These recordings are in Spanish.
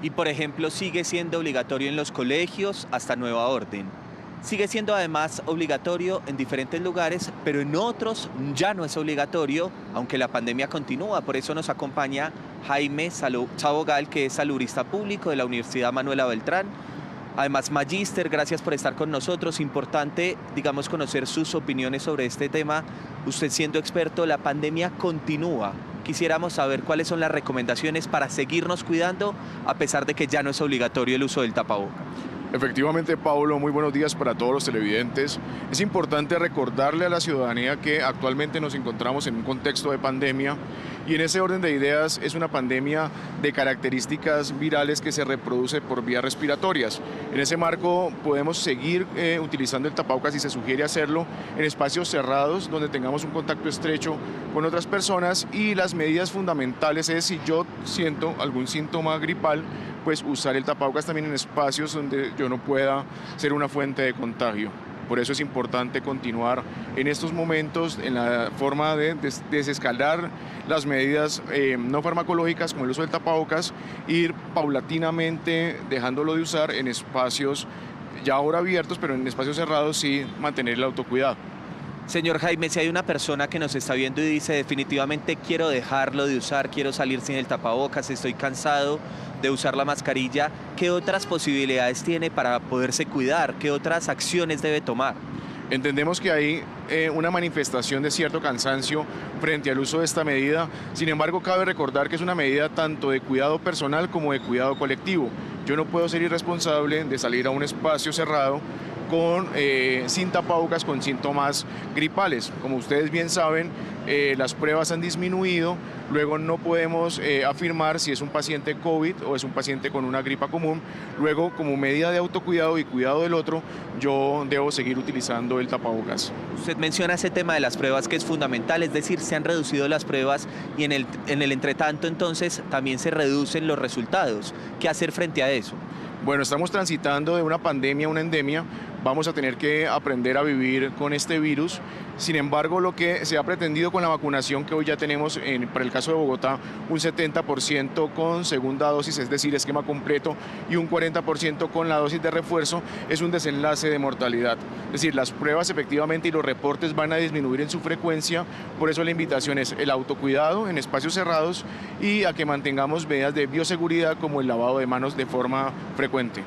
Y por ejemplo, sigue siendo obligatorio en los colegios hasta nueva orden. Sigue siendo además obligatorio en diferentes lugares, pero en otros ya no es obligatorio, aunque la pandemia continúa. Por eso nos acompaña Jaime Sabogal, que es saludista público de la Universidad Manuela Beltrán. Además, magíster, gracias por estar con nosotros. Importante, digamos, conocer sus opiniones sobre este tema. Usted siendo experto, la pandemia continúa. Quisiéramos saber cuáles son las recomendaciones para seguirnos cuidando, a pesar de que ya no es obligatorio el uso del tapaboca. Efectivamente, Pablo, muy buenos días para todos los televidentes. Es importante recordarle a la ciudadanía que actualmente nos encontramos en un contexto de pandemia y en ese orden de ideas es una pandemia de características virales que se reproduce por vías respiratorias. En ese marco podemos seguir utilizando el tapabocas si se sugiere hacerlo en espacios cerrados donde tengamos un contacto estrecho con otras personas, y las medidas fundamentales es, si yo siento algún síntoma gripal, pues usar el tapabocas también en espacios donde yo no pueda ser una fuente de contagio. Por eso es importante continuar en estos momentos en la forma de desescalar las medidas no farmacológicas como el uso del tapabocas, ir paulatinamente dejándolo de usar en espacios ya ahora abiertos, pero en espacios cerrados sí mantener el autocuidado. Señor Jaime, si hay una persona que nos está viendo y dice definitivamente quiero dejarlo de usar, quiero salir sin el tapabocas, estoy cansado de usar la mascarilla, ¿qué otras posibilidades tiene para poderse cuidar? ¿Qué otras acciones debe tomar? Entendemos que hay una manifestación de cierto cansancio frente al uso de esta medida. Sin embargo, cabe recordar que es una medida tanto de cuidado personal como de cuidado colectivo. Yo no puedo ser irresponsable de salir a un espacio cerrado sin tapabocas con síntomas gripales. Como ustedes bien saben, las pruebas han disminuido, luego no podemos afirmar si es un paciente COVID o es un paciente con una gripa común. Luego, como medida de autocuidado y cuidado del otro, yo debo seguir utilizando el tapabocas. Usted menciona ese tema de las pruebas, que es fundamental, es decir, se han reducido las pruebas y en el entretanto entonces también se reducen los resultados. ¿Qué hacer frente a eso? Bueno, estamos transitando de una pandemia a una endemia. Vamos a tener que aprender a vivir con este virus. Sin embargo, lo que se ha pretendido con la vacunación, que hoy ya tenemos para el caso de Bogotá un 70% con segunda dosis, es decir, esquema completo, y un 40% con la dosis de refuerzo, es un desenlace de mortalidad. Es decir, las pruebas efectivamente y los reportes van a disminuir en su frecuencia. Por eso la invitación es el autocuidado en espacios cerrados y a que mantengamos medidas de bioseguridad como el lavado de manos de forma frecuente.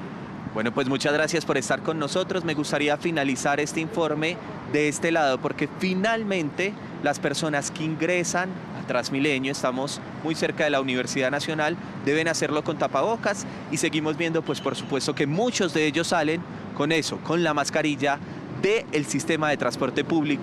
Bueno, pues muchas gracias por estar con nosotros. Me gustaría finalizar este informe de este lado, porque finalmente las personas que ingresan a Transmilenio, estamos muy cerca de la Universidad Nacional, deben hacerlo con tapabocas, y seguimos viendo, pues por supuesto, que muchos de ellos salen con eso, con la mascarilla del sistema de transporte público.